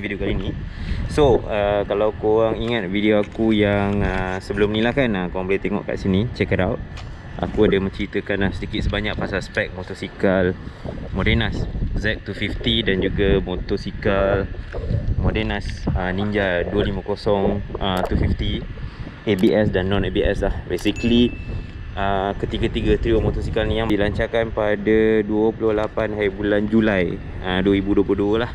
video kali ni. So kalau korang ingat video aku yang sebelum ni lah kan, korang boleh tengok kat sini, check it out. Aku ada menceritakan sedikit sebanyak pasal spek motosikal Modenas Z250 dan juga motosikal Modenas Ninja 250 250 ABS dan non ABS lah. Basically ketiga-tiga trio motosikal ni yang dilancarkan pada 28 hari bulan Julai 2022 lah.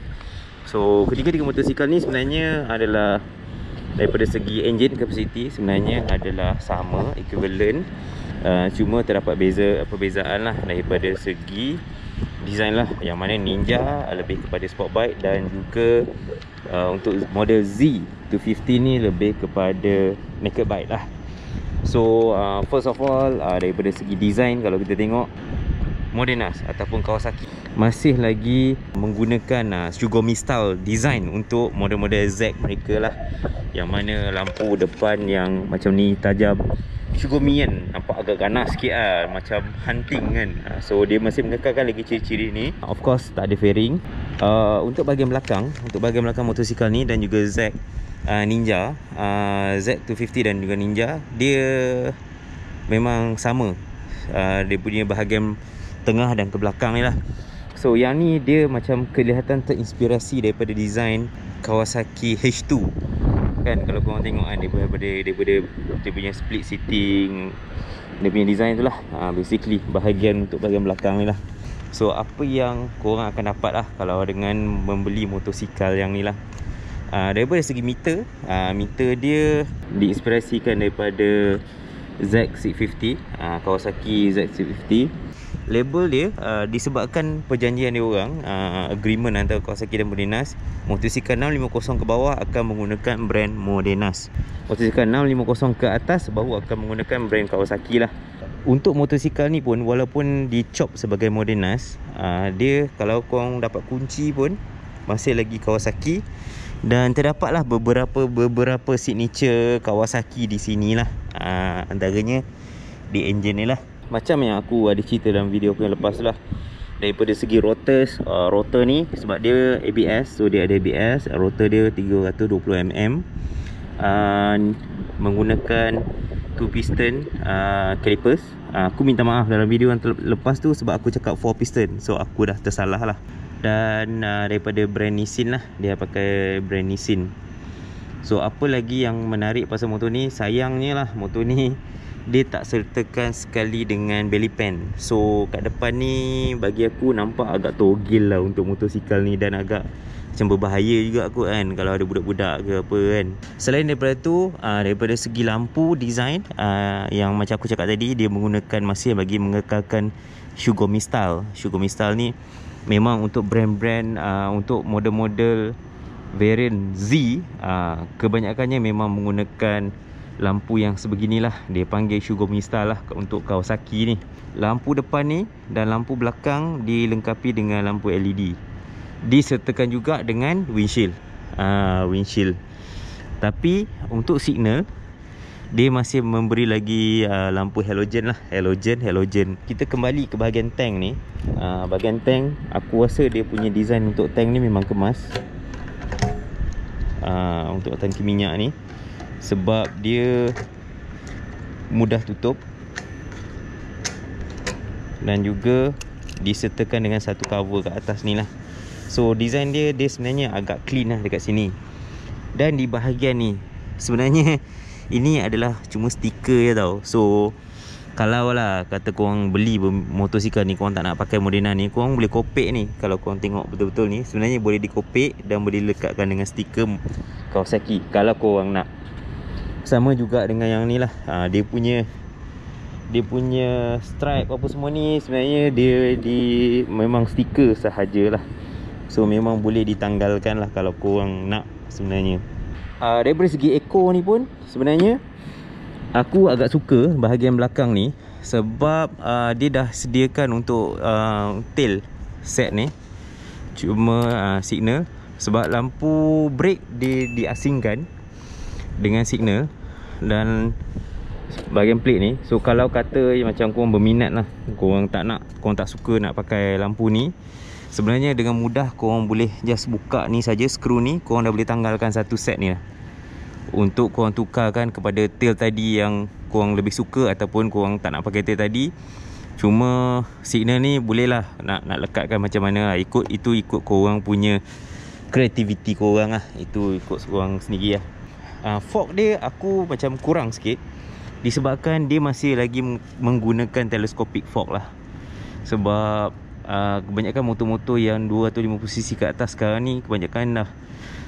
So ketiga-tiga motosikal ni sebenarnya adalah daripada segi engine capacity sebenarnya adalah sama, equivalent. Cuma terdapat perbezaan lah daripada segi design lah, yang mana Ninja lebih kepada sport bike dan juga untuk model Z250 ni lebih kepada naked bike lah. So first of all, daripada segi design, kalau kita tengok Modenas ataupun Kawasaki masih lagi menggunakan Shugami style design untuk model-model Z mereka lah, yang mana lampu depan yang macam ni tajam. Shugami kan nampak agak ganas sikit lah, macam hunting kan. So dia masih mengekalkan lagi ciri-ciri ni. Of course tak ada fairing. Untuk bahagian belakang motosikal ni dan juga Z Ninja Z250 dan juga Ninja, dia memang sama. Dia punya bahagian tengah dan ke belakang ni lah. So yang ni dia macam kelihatan terinspirasi daripada design Kawasaki H2 kan. Kalau korang tengok kan, daripada dia punya split seating, dia punya design tu lah. Basically bahagian untuk bahagian belakang ni lah. So apa yang korang akan dapat lah kalau dengan membeli motosikal yang ni lah. Daripada segi meter, meter dia diinspirasikan daripada Z650, Kawasaki Z650. Label dia disebabkan perjanjian dia orang, agreement antara Kawasaki dan Modenas. Motosikal 650 ke bawah akan menggunakan brand Modenas, motosikal 650 ke atas baru akan menggunakan brand Kawasaki lah. Untuk motosikal ni pun walaupun dicop sebagai Modenas, dia kalau korang dapat kunci pun masih lagi Kawasaki. Dan terdapatlah beberapa signature Kawasaki di sini lah. Antaranya di engine ni lah, macam yang aku ada cerita dalam video aku yang lepas lah. Daripada segi rotors, rotor ni sebab dia ABS, so dia ada ABS. Rotor dia 320mm, menggunakan 2 piston calipers. Aku minta maaf dalam video yang lepas tu sebab aku cakap 4 piston, so aku dah tersalah lah. Dan daripada brand Nissin lah, dia pakai brand Nissin. So apa lagi yang menarik pasal motor ni, sayangnya lah motor ni dia tak sertakan sekali dengan belly pan. So kat depan ni bagi aku nampak agak togel lah untuk motosikal ni, dan agak macam berbahaya juga aku kan kalau ada budak-budak ke apa kan. Selain daripada tu, daripada segi lampu design, yang macam aku cakap tadi, dia menggunakan masih bagi mengekalkan Shugami style. Shugami style ni memang untuk brand-brand, untuk model-model variant Z, kebanyakannya memang menggunakan lampu yang sebeginilah. Dia panggil Shugami style lah untuk Kawasaki ni. Lampu depan ni dan lampu belakang dilengkapi dengan lampu LED. Disertakan juga dengan windshield. Windshield. Tapi untuk signal, dia masih memberi lagi lampu halogen lah. Halogen. Kita kembali ke bahagian tank ni. Bahagian tank, aku rasa dia punya design untuk tank ni memang kemas. Untuk tangki minyak ni, sebab dia mudah tutup dan juga disertakan dengan satu cover kat atas ni lah. So design dia sebenarnya agak clean lah dekat sini. Dan di bahagian ni sebenarnya ini adalah cuma stiker je tau. So kalau lah kata korang beli motosikal ni, korang tak nak pakai Modena ni, korang boleh kopek ni. Kalau korang tengok betul-betul ni, sebenarnya boleh dikopek dan boleh lekatkan dengan stiker Kawasaki kalau korang nak. Sama juga dengan yang ni lah. Dia punya stripe apa semua ni sebenarnya dia memang stiker sahajalah. So memang boleh ditanggalkan lah kalau korang nak sebenarnya. Daripada segi eco ni pun sebenarnya aku agak suka bahagian belakang ni, sebab dia dah sediakan untuk tail set ni. Cuma signal, sebab lampu brake dia diasingkan dengan signal dan bahagian plate ni. So kalau kata macam korang berminat lah, korang tak suka nak pakai lampu ni, Sebenarnya dengan mudah korang boleh just buka ni saja, skru ni, korang dah boleh tanggalkan satu set ni lah, untuk korang tukarkan kepada tail tadi yang korang lebih suka, ataupun korang tak nak pakai tail tadi. Cuma signal ni boleh lah nak lekatkan macam mana lah. Ikut korang punya kreativiti korang lah. Itu ikut korang sendiri lah. Fork dia aku macam kurang sikit, disebabkan dia masih lagi menggunakan telescopic fork lah. Sebab kebanyakan motor-motor yang 250cc ke atas sekarang ni kebanyakan dah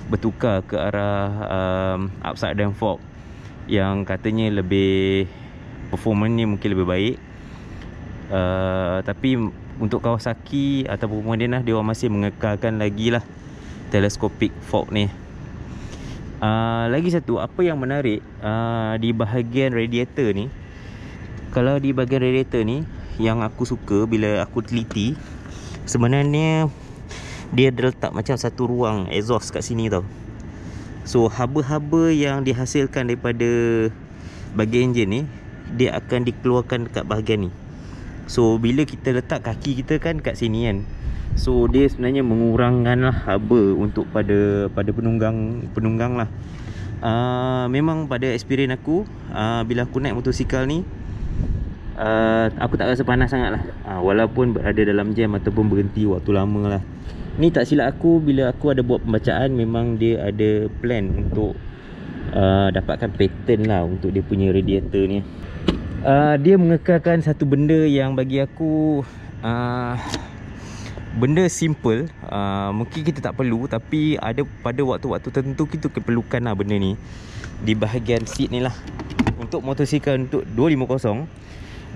bertukar ke arah upside down fork, yang katanya lebih performance ni mungkin lebih baik. Tapi untuk Kawasaki ataupun kemudian lah, dia orang masih mengekalkan lagi lah telescopic fork ni. Lagi satu, apa yang menarik di bahagian radiator ni, kalau di bahagian radiator ni yang aku suka bila aku teliti, sebenarnya dia ada letak macam satu ruang exhaust kat sini tau. So haba-haba yang dihasilkan daripada bahagian enjin ni, dia akan dikeluarkan dekat bahagian ni. So bila kita letak kaki kita kan kat sini kan, so dia sebenarnya mengurangkan lah haba untuk pada penunggang lah. Memang pada experience aku, bila aku naik motosikal ni, aku tak rasa panas sangat lah, walaupun berada dalam jam ataupun berhenti waktu lama lah. Ni tak silap aku, bila aku ada buat pembacaan, memang dia ada plan untuk dapatkan pattern lah untuk dia punya radiator ni. Dia mengekalkan satu benda yang bagi aku benda simple, mungkin kita tak perlu, tapi ada pada waktu-waktu tertentu kita perlukan lah benda ni di bahagian seat ni lah. Untuk motosikal untuk 250,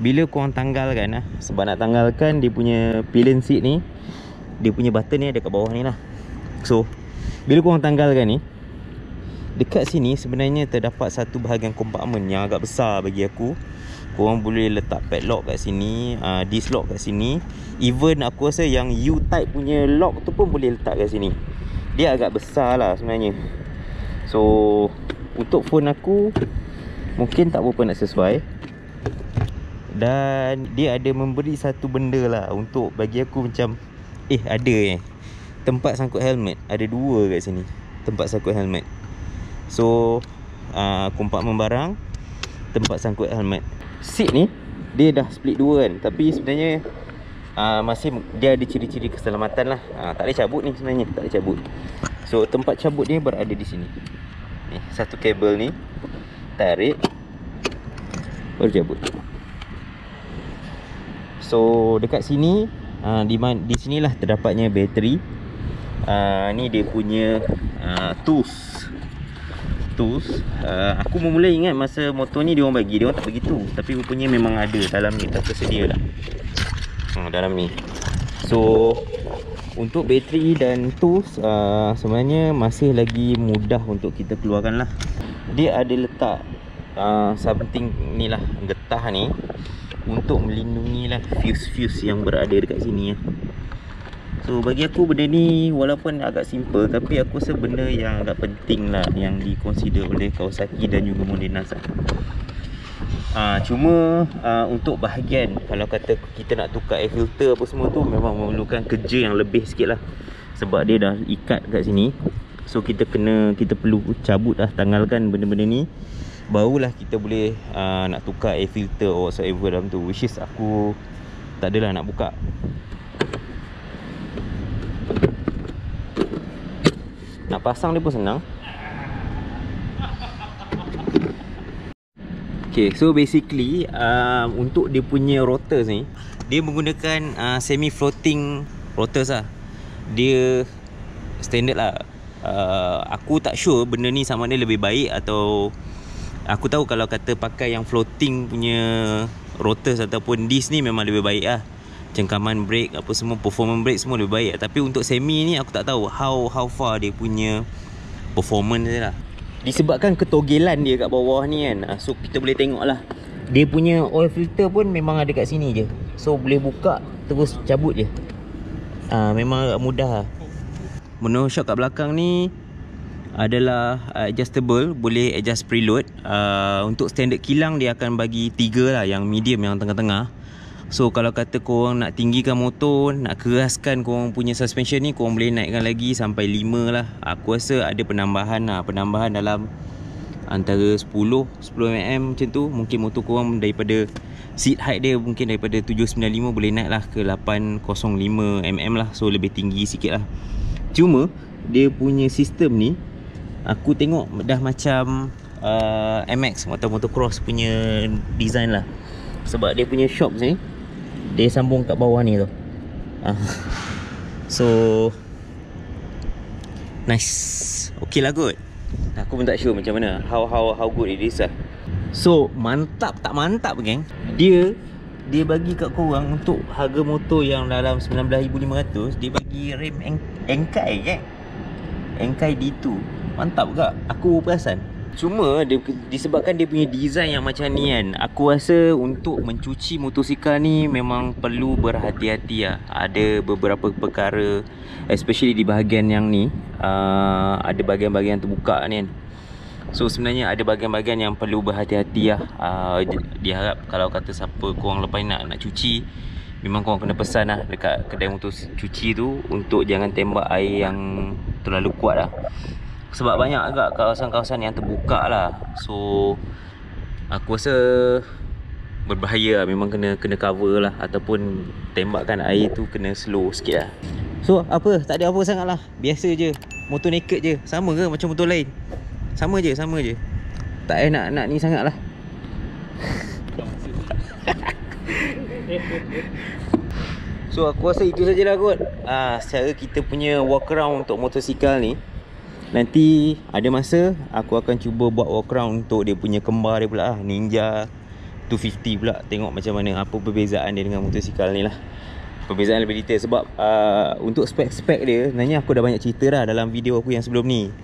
bila korang tanggalkan lah, sebab nak tanggalkan dia punya pillion seat ni, dia punya button ni ada kat bawah ni lah. So bila korang tanggalkan ni, dekat sini sebenarnya terdapat satu bahagian kompartmen yang agak besar bagi aku. Korang boleh letak padlock kat sini, disc lock kat sini. Even aku rasa yang U-type punya lock tu pun boleh letak kat sini. Dia agak besar lah sebenarnya. So untuk phone aku mungkin tak berapa nak sesuai. Dan dia ada memberi satu benda lah untuk bagi aku macam ada tempat sangkut helmet. Ada dua kat sini tempat sangkut helmet. So kompartmen barang, tempat sangkut helmet. Seat ni dia dah split dua kan, tapi sebenarnya masih dia ada ciri-ciri keselamatan lah. Tak boleh cabut ni sebenarnya, tak boleh cabut. So tempat cabut dia berada di sini. Ni satu kabel ni, tarik baru cabut. So dekat sini, di sinilah terdapatnya bateri. Ni dia punya tools. Aku mula ingat masa motor ni dia orang tak bagi tu, tapi rupanya memang ada dalam ni, tak tersedia lah dalam ni. So untuk bateri dan tools sebenarnya masih lagi mudah untuk kita keluarkan lah. Dia ada letak something ni lah, getah ni, untuk melindungi lah fuse-fuse yang berada dekat sini lah. So bagi aku benda ni walaupun agak simple, tapi aku rasa benda yang agak penting lah, yang diconsider oleh Kawasaki dan juga Modenas lah. Cuma untuk bahagian, kalau kata kita nak tukar air filter apa semua tu, memang memerlukan kerja yang lebih sikit lah, sebab dia dah ikat kat sini. So kita perlu cabut lah, tanggalkan benda-benda ni, barulah kita boleh nak tukar air filter or whatsoever dalam tu, which is aku tak adalah nak buka. Nak pasang dia pun senang. Okay, so basically untuk dia punya rotors ni, dia menggunakan semi floating rotors lah. Dia standard lah. Aku tak sure benda ni sama ada lebih baik, atau aku tahu kalau kata pakai yang floating punya rotors ataupun disc ni memang lebih baik lah. Cengkaman brake apa semua, performance brake semua lebih baik. Tapi untuk semi ni aku tak tahu how far dia punya performance dia lah. Disebabkan ketogelan dia kat bawah ni kan, so kita boleh tengok lah, dia punya oil filter pun memang ada kat sini je. So boleh buka terus cabut je. Memang agak mudah lah. Monoshock kat belakang ni adalah adjustable, boleh adjust preload. Untuk standard kilang dia akan bagi 3 lah, yang medium, yang tengah-tengah. So kalau kata korang nak tinggikan motor, nak keraskan korang punya suspension ni, korang boleh naikkan lagi sampai 5 lah. Aku rasa ada penambahan lah, penambahan dalam antara 10mm macam tu. Mungkin motor korang daripada seat height dia mungkin daripada 795 boleh naik lah ke 805mm lah. So lebih tinggi sikit lah. Cuma dia punya sistem ni aku tengok dah macam MX atau motocross punya design lah. Sebab dia punya shocks ni dia sambung kat bawah ni tu. So nice. Okay lah kot. Aku pun tak sure macam mana, how good it is lah. So mantap tak mantap geng. Dia bagi kat korang untuk harga motor yang dalam 19,500, dia bagi rem Engkai geng. Engkai D2. Mantap tak? Aku perasan. Cuma disebabkan dia punya design yang macam ni kan, aku rasa untuk mencuci motosikal ni memang perlu berhati-hati lah. Ada beberapa perkara, especially di bahagian yang ni, ada bahagian-bahagian terbuka ni kan. So sebenarnya ada bahagian-bahagian yang perlu berhati-hati lah. Diharap kalau kata siapa korang lepas nak cuci, memang korang kena pesan lah dekat kedai motor cuci tu untuk jangan tembak air yang terlalu kuat lah. Sebab banyak agak kawasan-kawasan yang terbuka lah. So aku rasa berbahaya lah. Memang kena cover lah. Ataupun tembakkan air tu kena slow sikit lah. So apa, tak ada apa sangat lah. Biasa je, motor naked je. Sama ke macam motor lain? Sama je. Tak payah nak ni sangat lah. So aku rasa itu sajalah kot. Secara kita punya walk around untuk motosikal ni. Nanti ada masa aku akan cuba buat walk around untuk dia punya kembar dia pula lah, Ninja 250 pula. Tengok macam mana, apa perbezaan dia dengan motosikal ni lah. Perbezaan lebih detail. Sebab untuk spek-spek dia sebenarnya aku dah banyak cerita dah dalam video aku yang sebelum ni.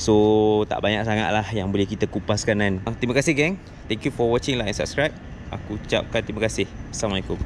So tak banyak sangat lah yang boleh kita kupaskan kan. Terima kasih geng. Thank you for watching, like and subscribe. Aku ucapkan terima kasih. Assalamualaikum.